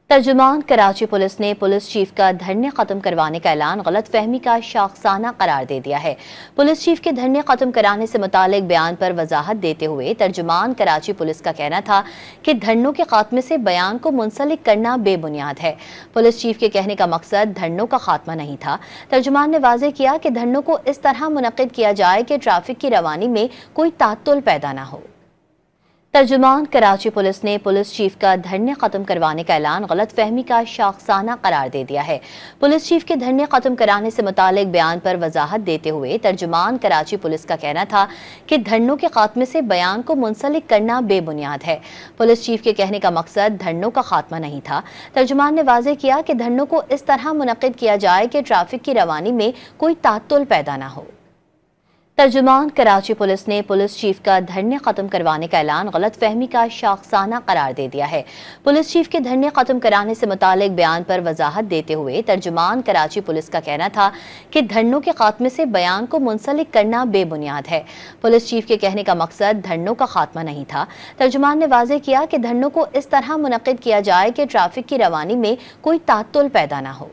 ترجمان कराची पुलिस ने police chief का धरने खत्म करवाने का ऐलान गलत फहमी का शाखसाना करार दे दिया है। पुलिस चीफ के धरने खत्म कराने से मुतालिक बयान पर वजाहत देते हुए तर्जुमान कराची पुलिस का कहना था कि धरनों के खात्मे से बयान को मुंसलिक करना बेबुनियाद है। पुलिस चीफ के कहने का मकसद धरनों का खात्मा नहीं था। तर्जुमान ने वाज़ेह किया कि धरनों को इस तरह मुनक्किद किया जाए कि ट्रैफिक की रवानी में कोई तात्तुल पैदा न हो। तर्जुमान कराची पुलिस ने पुलिस चीफ का धरने खत्म करवाने का ऐलान गलत फहमी का शाखसाना करार दे दिया है। पुलिस चीफ के धरने खत्म कराने से मुतालिक बयान पर वजाहत देते हुए तर्जुमान कराची पुलिस का कहना था कि धरनों के खात्मे से बयान को मुंसलिक करना बेबुनियाद है। पुलिस चीफ के कहने का मकसद धरनों का खात्मा नहीं था। तर्जुमान ने वाज़ेह किया कि धरनों को इस तरह मुनक्किद किया जाए कि ट्रैफिक की रवानी में कोई तात्तुल पैदा न हो। तर्जुमान कराची पुलिस ने पुलिस चीफ का धरने खत्म करवाने का ऐलान गलत फहमी का शाखसाना करार दे दिया है। पुलिस चीफ के धरने खत्म कराने से मुतालिक बयान पर वजाहत देते हुए तर्जुमान कराची पुलिस का कहना था कि धरनों के खात्मे से बयान को मुंसलिक करना बेबुनियाद है। पुलिस चीफ के कहने का मकसद धरनों का खात्मा नहीं था। तर्जुमान ने वाज़ेह किया कि धरनों को इस तरह मुनक्किद किया जाए कि ट्रैफिक की रवानी में कोई तात्तुल पैदा न हो।